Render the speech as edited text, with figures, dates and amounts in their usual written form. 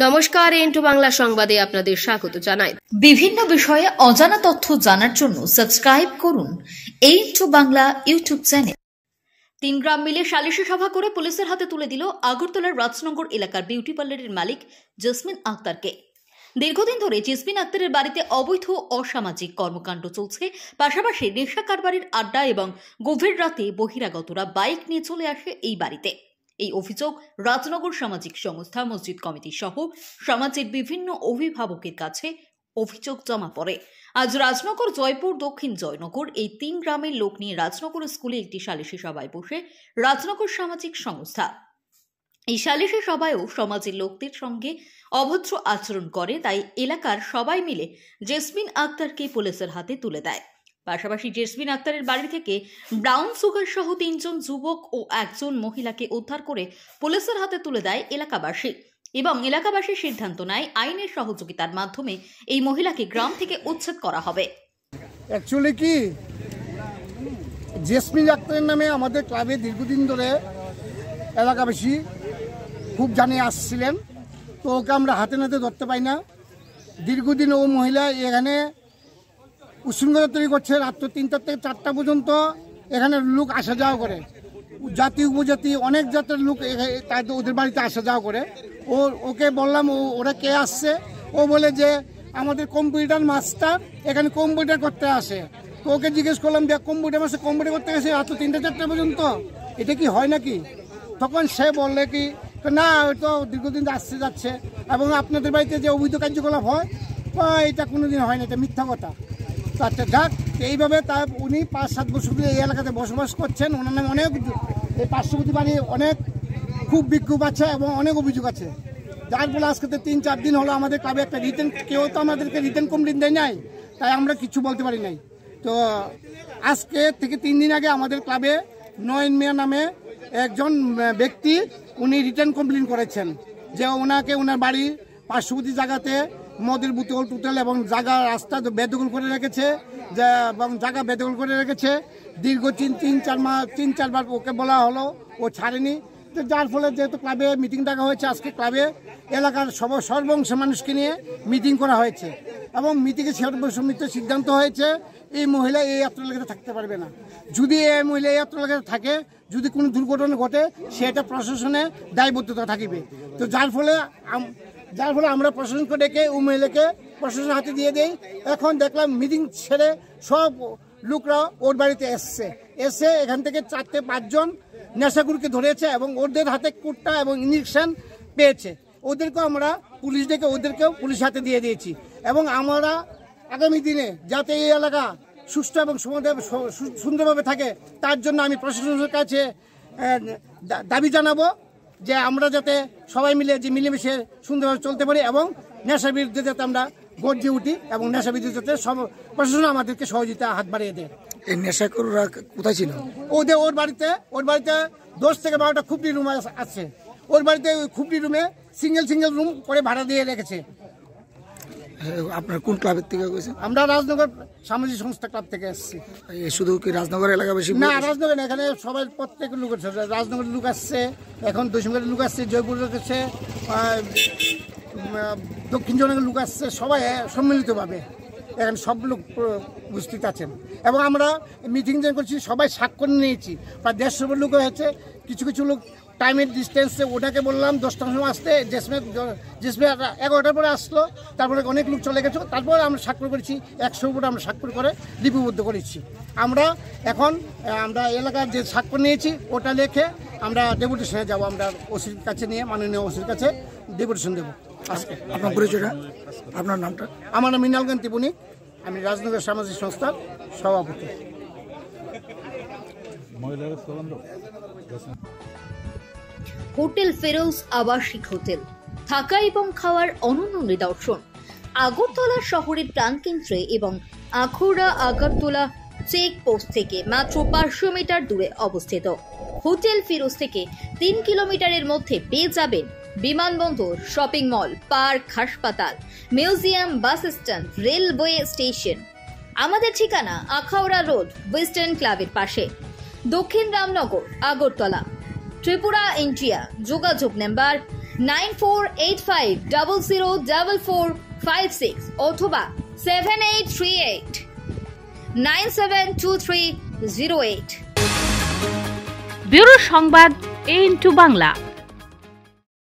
নমস্কার, ইন্টু বাংলা সংবাদে আপনাদের স্বাগত জানাই। বিভিন্ন বিষয়ে অজানা তথ্য জানার জন্য সাবস্ক্রাইব করুন ইন্টু বাংলা ইউটিউব চ্যানেল। 3 গ্রাম মিলে সালিশি সভা করে পুলিশের হাতে তুলে দিল আগরতলার রাজনগর এলাকার বিউটি পার্লারের মালিক জেসমিন আক্তারকে। দীর্ঘদিন ধরে জেসমিন আক্তারের বাড়িতে অবৈধ অসামাজিক কর্মকাণ্ড চলছে, পাশাপাশি নেশা কারবারির আড্ডা এবং গভীর রাতে বহিরাগতরা বাইক নিয়ে চলে আসে এই বাড়িতে। এই অভিযোগ রাজনগর সামাজিক সংস্থা, মসজিদ কমিটি সহ সমাজের বিভিন্ন অভিভাবকের কাছে অভিযোগ জমা পড়ে। আজ রাজনগর, জয়পুর, দক্ষিণ জয়নগর এই 3 গ্রামের লোক নিয়ে রাজনগর স্কুলে একটি সালিশি সভায় বসে রাজনগর সামাজিক সংস্থা। এই সালিশি সভায়ও সমাজের লোকদের সঙ্গে অভদ্র আচরণ করে, তাই এলাকার সবাই মিলে জেসমিন আক্তারকে পুলিশের হাতে তুলে দেয়। পাশাপাশি জেসমিন আক্তারের বাড়ি থেকে ব্রাউন সুগার সহ 3 জন যুবক ও 1 জন মহিলাকে উদ্ধার করে পুলিশের হাতে তুলে দেয় এলাকাবাসী, এবং এলাকাবাসীর সিদ্ধান্ত নেয় আইনের সহযোগিতার মাধ্যমে এই মহিলাকে গ্রাম থেকে উচ্ছেদ করা হবে। অ্যাকচুয়ালি কি, জেসমিন আক্তারের নামে আমাদের ক্লাবে দীর্ঘদিন ধরে এলাকাবাসী খুব জানিয়ে আসছিলেন, তো ওকে আমরা হাতে নাতে ধরতে পাই না। দীর্ঘদিন ও মহিলা এখানে উশৃঙ্খলা তৈরি করছে। রাত্র 3টা থেকে 4টা পর্যন্ত এখানে লোক আসা যাওয়া করে, জাতি উপজাতি অনেক জাতের লোক ওদের বাড়িতে আসা যাওয়া করে। ওকে বললাম ওরা কে আসছে, ও বলে যে আমাদের কম্পিউটার মাস্টার এখানে কম্পিউটার করতে আসে। তো ওকে জিজ্ঞেস করলাম যে কম্পিউটার মাস্টার কম্পিউটার করতে গেছে রাত্র 3টা 4টা পর্যন্ত, এটা কি হয় নাকি? তখন সে বললে কি না, তো দীর্ঘদিন আসছে যাচ্ছে, এবং আপনাদের বাড়িতে যে অবৈধ কার্যকলাপ হয় এটা কোনোদিন হয় না, এটা মিথ্যা কথা। আচ্ছা যাক, এইভাবে তা উনি 5-7 বছর ধরে এই এলাকাতে বসবাস করছেন। ওনার নামে অনেক এই পার্শ্ববর্তী বাড়ি অনেক খুব বিক্ষোভ আছে এবং অনেক অভিযোগ আছে, যার ফলে আজকে 3-4 দিন হলো আমাদের ক্লাবে একটা কেউ তো আমাদেরকে রিটেন কমপ্লেন দেয় নাই, তাই আমরা কিছু বলতে পারি নাই। তো আজকে থেকে 3 দিন আগে আমাদের ক্লাবে নয়ন মিয়া নামে একজন ব্যক্তি উনি রিটেন কমপ্লেন করেছেন যে ওনার বাড়ির পার্শ্ববর্তী জায়গাতে মদের বোতল এবং জায়গা রাস্তা বেদখল করে রেখেছে, এবং জায়গা বেদখল করে রেখেছে। দীর্ঘ 3-4 বার ওকে বলা হলো, ও ছাড়েনি। তো যার ফলে যেহেতু ক্লাবে মিটিং ডাকা হয়েছে, আজকে ক্লাবে এলাকার সর্বংশ মানুষকে নিয়ে মিটিং করা হয়েছে, এবং মিটিংয়ে সর্বসম্মত সিদ্ধান্ত হয়েছে এই মহিলা এই যাত্রা এলাকাতে থাকতে পারবে না। যদি এই মহিলা এই যাত্রা এলাকাতে থাকে, যদি কোনো দুর্ঘটনা ঘটে, সেটা প্রশাসনে দায়বদ্ধতা থাকিবে। তো যার ফলে আমরা প্রশাসনকে ডেকে ওই মহিলাকে প্রশাসনের হাতে দিয়ে দেই। এখন দেখলাম মিটিং ছেড়ে সব লোকরা ওর বাড়িতে এসে এখান থেকে 4-5 জন নেশাগুরকে ধরেছে, এবং ওদের হাতে কুট্টা এবং ইঞ্জেকশন পেয়েছে। ওদেরকেও আমরা পুলিশ ডেকে ওদেরকেও পুলিশ হাতে দিয়ে দিয়েছি, এবং আমরা আগামী দিনে যাতে এই এলাকা সুস্থ এবং সুন্দরভাবে থাকে, তার জন্য আমি প্রশাসনের কাছে দাবি জানাবো যে আমরা যাতে সবাই মিলে মিলেমিশে সুন্দরভাবে চলতে পারি, এবং নেশার বিরুদ্ধে যাতে আমরা গর্জে উঠি, এবং নেশার বিরুদ্ধে যাতে প্রশাসন আমাদেরকে সহযোগিতা হাত বাড়িয়ে দেয়। এই নেশাখোররা কোথায় ছিল? ওর বাড়িতে 10 থেকে 12টা খুপড়ি রুম আছে। ওর বাড়িতে ওই খুপড়ি রুমে সিঙ্গেল রুম করে ভাড়া দিয়ে রেখেছে। আপনার কোন ক্লাবের থেকে গেছে? আমরা রাজনগর সামাজিক সংস্থা ক্লাব থেকে এসেছি। শুধু কি রাজনগর এলাকাবাসী? না, রাজনগর এখানে সবাই প্রত্যেক লোক আছে। রাজনগরের লোক আসছে, এখন দশমীর লোক আসছে, জয়পুরের লোক আসছে, দক্ষিণ জয়নগরের লোক আসছে, সবাই সম্মিলিতভাবে এখানে সব লোক উপস্থিত আছেন। এবং আমরা মিটিং করছি, সবাই স্বাক্ষর নিয়েছি। প্রায় 150 লোক হয়েছে। কিছু লোক টাইমের ডিস্টেন্সে ওটাকে বললাম 10টার সময় আসতে, জেসমিন 11টার পরে আসলো, তারপরে অনেক লোক চলে গেছে। তারপরে আমরা স্বাক্ষর করেছি, 100 উপরে আমরা স্বাক্ষর করে লিপিবদ্ধ করেছি। আমরা এলাকার যে স্বাক্ষর নিয়েছি ওটা লিখে আমরা ডেপুটেশনে যাব। আমরা ওসির কাছে নিয়ে, মাননীয় ওসির কাছে ডেপুটেশন দেবো আজকে। আপনার পরিচয়টা, আপনার নামটা? আমার নাম মৃণালকান্তি বণিক, আমি রাজনগর সামাজিক সংস্থার সভাপতি। হোটেল ফেরোজ আবাসিক হোটেল, থাকা এবং খাওয়ার অনন্য নিদর্শন। আগরতলা শহরের প্রাণকেন্দ্রে এবং আখাউড়া আগরতলা চেকপোস্ট থেকে মাত্র 500 মিটার দূরে অবস্থিত। হোটেল ফিরোজ থেকে 3 কিলোমিটারের মধ্যে পেয়ে যাবেন বিমানবন্দর, শপিং মল, পার্ক, হাসপাতাল, museum, bus stand, railway station. আমাদের ঠিকানা আখাউড়া রোড, ওয়েস্টার্ন ক্লাবের পাশে, দক্ষিণ রামনগর, আগরতলা, ত্রিপুরা, ইন্ডিয়া। যোগাযোগ নাম্বার 9485004456 অথবা 7838972308। ব্যুরো সংবাদ A2 বাংলা।